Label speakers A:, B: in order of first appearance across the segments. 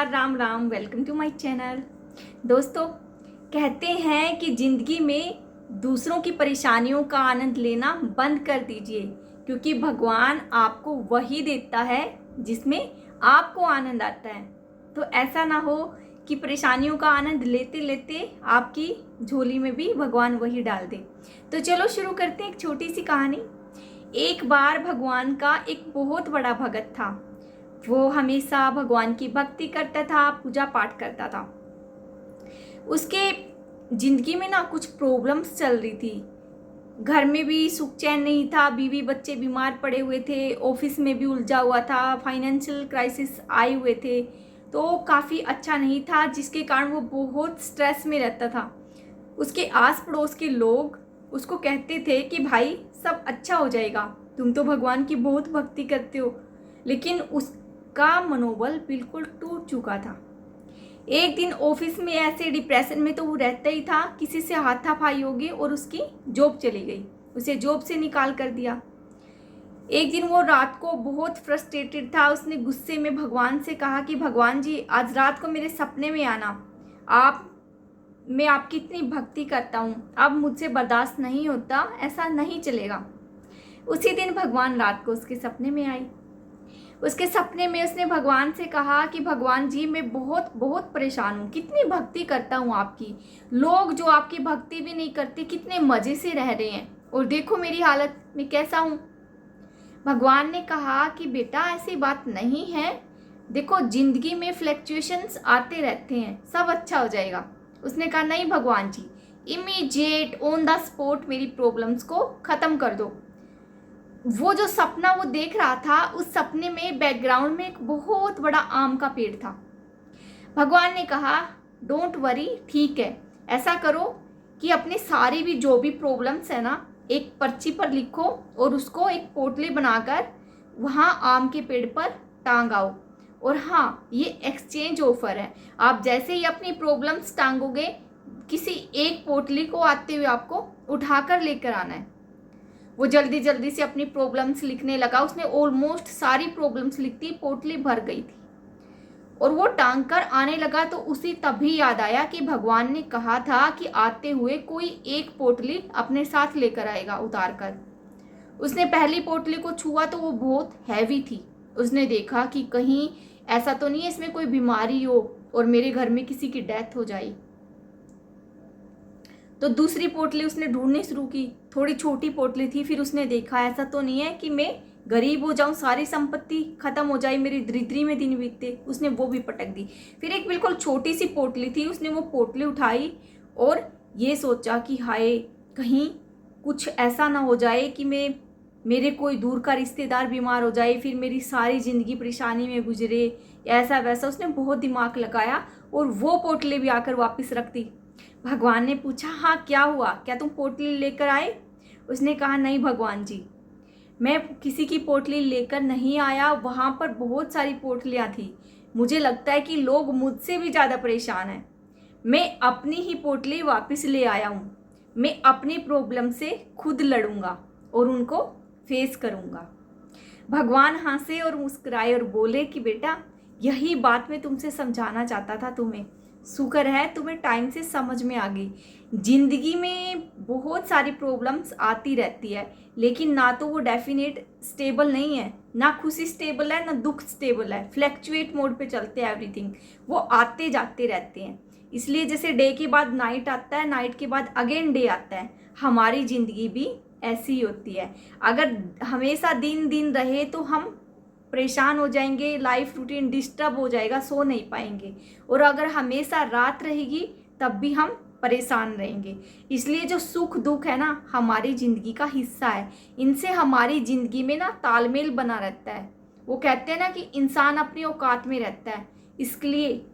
A: नमस्कार, Ram Ram. Welcome to my channel. दोस्तों, कहते हैं कि ज़िंदगी में दूसरों की परेशानियों का आनंद लेना बंद कर दीजिए, क्योंकि भगवान आपको वही देता है जिसमें आपको आनंद आता है। तो ऐसा ना हो कि परेशानियों का आनंद लेते लेते आपकी झोली में भी भगवान वही डाल दे। तो चलो शुरू करते हैं एक छोटी सी कहानी। एक बार भगवान का एक बहुत बड़ा भगत था। वो हमेशा भगवान की भक्ति करता था, पूजा पाठ करता था। उसके जिंदगी में ना कुछ प्रॉब्लम्स चल रही थी। घर में भी सुख चैन नहीं था, बीवी बच्चे बीमार पड़े हुए थे, ऑफिस में भी उलझा हुआ था, फाइनेंशियल क्राइसिस आए हुए थे। तो काफ़ी अच्छा नहीं था, जिसके कारण वो बहुत स्ट्रेस में रहता था। उसके आस पड़ोस के लोग उसको कहते थे कि भाई सब अच्छा हो जाएगा, तुम तो भगवान की बहुत भक्ति करते हो। लेकिन उसका मनोबल बिल्कुल टूट चुका था। एक दिन ऑफिस में ऐसे डिप्रेशन में तो वो रहता ही था, किसी से हाथापाई हो गई और उसकी जॉब चली गई, उसे जॉब से निकाल कर दिया। एक दिन वो रात को बहुत फ्रस्ट्रेटेड था। उसने गुस्से में भगवान से कहा कि भगवान जी, आज रात को मेरे सपने में आना, मैं आपकी इतनी भक्ति करता हूँ, अब मुझसे बर्दाश्त नहीं होता, ऐसा नहीं चलेगा। उसी दिन भगवान रात को उसके सपने में आई। उसके सपने में उसने भगवान से कहा कि भगवान जी, मैं बहुत बहुत परेशान हूँ, कितनी भक्ति करता हूँ आपकी, लोग जो आपकी भक्ति भी नहीं करते कितने मज़े से रह रहे हैं, और देखो मेरी हालत में कैसा हूँ। भगवान ने कहा कि बेटा ऐसी बात नहीं है, देखो जिंदगी में फ्लक्चुएशंस आते रहते हैं, सब अच्छा हो जाएगा। उसने कहा नहीं भगवान जी, इमीडिएट ऑन द स्पॉट मेरी प्रॉब्लम्स को ख़त्म कर दो। वो जो सपना वो देख रहा था, उस सपने में बैकग्राउंड में एक बहुत बड़ा आम का पेड़ था। भगवान ने कहा डोंट वरी, ठीक है, ऐसा करो कि अपनी सारी भी जो भी प्रॉब्लम्स है ना, एक पर्ची पर लिखो और उसको एक पोटली बनाकर वहाँ आम के पेड़ पर टांग आओ। और हाँ, ये एक्सचेंज ऑफर है, आप जैसे ही अपनी प्रॉब्लम्स टांगोगे, किसी एक पोटली को आते हुए आपको उठाकर लेकर आना है। वो जल्दी जल्दी से अपनी प्रॉब्लम्स लिखने लगा। उसने ऑलमोस्ट सारी प्रॉब्लम्स लिख दी, पोटली भर गई थी। और वो टांग कर आने लगा तो उसे तभी याद आया कि भगवान ने कहा था कि आते हुए कोई एक पोटली अपने साथ लेकर आएगा उतार कर। उसने पहली पोटली को छुआ तो वो बहुत हैवी थी। उसने देखा कि कहीं ऐसा तो नहीं है इसमें कोई बीमारी हो और मेरे घर में किसी की डेथ हो जाए। तो दूसरी पोटली उसने ढूंढनी शुरू की, थोड़ी छोटी पोटली थी। फिर उसने देखा ऐसा तो नहीं है कि मैं गरीब हो जाऊं, सारी संपत्ति खत्म हो जाए, मेरी दरिद्री में दिन बीतते। उसने वो भी पटक दी। फिर एक बिल्कुल छोटी सी पोटली थी, उसने वो पोटली उठाई और ये सोचा कि हाय, कहीं कुछ ऐसा ना हो जाए कि मेरे कोई दूर का रिश्तेदार बीमार हो जाए, फिर मेरी सारी ज़िंदगी परेशानी में गुजरे, ऐसा वैसा। उसने बहुत दिमाग लगाया और वो पोटली भी आकर वापस रख दी। भगवान ने पूछा हाँ क्या हुआ, क्या तुम पोटली लेकर आए? उसने कहा नहीं भगवान जी, मैं किसी की पोटली लेकर नहीं आया, वहाँ पर बहुत सारी पोटलियाँ थी, मुझे लगता है कि लोग मुझसे भी ज़्यादा परेशान हैं, मैं अपनी ही पोटली वापस ले आया हूँ। मैं अपनी प्रॉब्लम से खुद लड़ूंगा और उनको फेस करूँगा। भगवान हंसे और मुस्कुराए और बोले कि बेटा, यही बात मैं तुमसे समझाना चाहता था तुम्हें। शुक्र है तुम्हें टाइम से समझ में आ गई। जिंदगी में बहुत सारी प्रॉब्लम्स आती रहती है, लेकिन ना तो वो डेफिनेट स्टेबल नहीं है, ना खुशी स्टेबल है, ना दुख स्टेबल है। फ्लैक्चुएट मोड पे चलते हैं एवरीथिंग, वो आते जाते रहते हैं। इसलिए जैसे डे के बाद नाइट आता है, नाइट के बाद अगेन डे आता है, हमारी ज़िंदगी भी ऐसी ही होती है। अगर हमेशा दिन दिन रहे तो हम परेशान हो जाएंगे, लाइफ रूटीन डिस्टर्ब हो जाएगा, सो नहीं पाएंगे। और अगर हमेशा रात रहेगी तब भी हम परेशान रहेंगे। इसलिए जो सुख दुख है ना, हमारी ज़िंदगी का हिस्सा है, इनसे हमारी ज़िंदगी में ना तालमेल बना रहता है। वो कहते हैं ना कि इंसान अपनी औकात में रहता है, इसलिए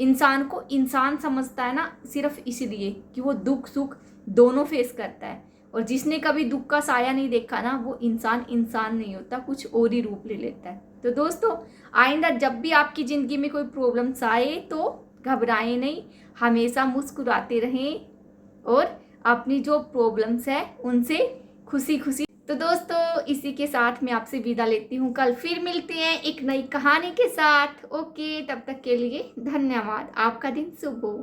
A: इंसान को इंसान समझता है ना, सिर्फ इसलिए कि वो दुख सुख दोनों फेस करता है। और जिसने कभी दुख का साया नहीं देखा ना, वो इंसान इंसान नहीं होता, कुछ और ही रूप ले लेता है। तो दोस्तों, आइंदा जब भी आपकी ज़िंदगी में कोई प्रॉब्लम्स आए तो घबराएं नहीं, हमेशा मुस्कुराते रहें और अपनी जो प्रॉब्लम्स है उनसे खुशी खुशी तो दोस्तों इसी के साथ मैं आपसे विदा लेती हूँ। कल फिर मिलते हैं एक नई कहानी के साथ। ओके, तब तक के लिए धन्यवाद। आपका दिन शुभ हो।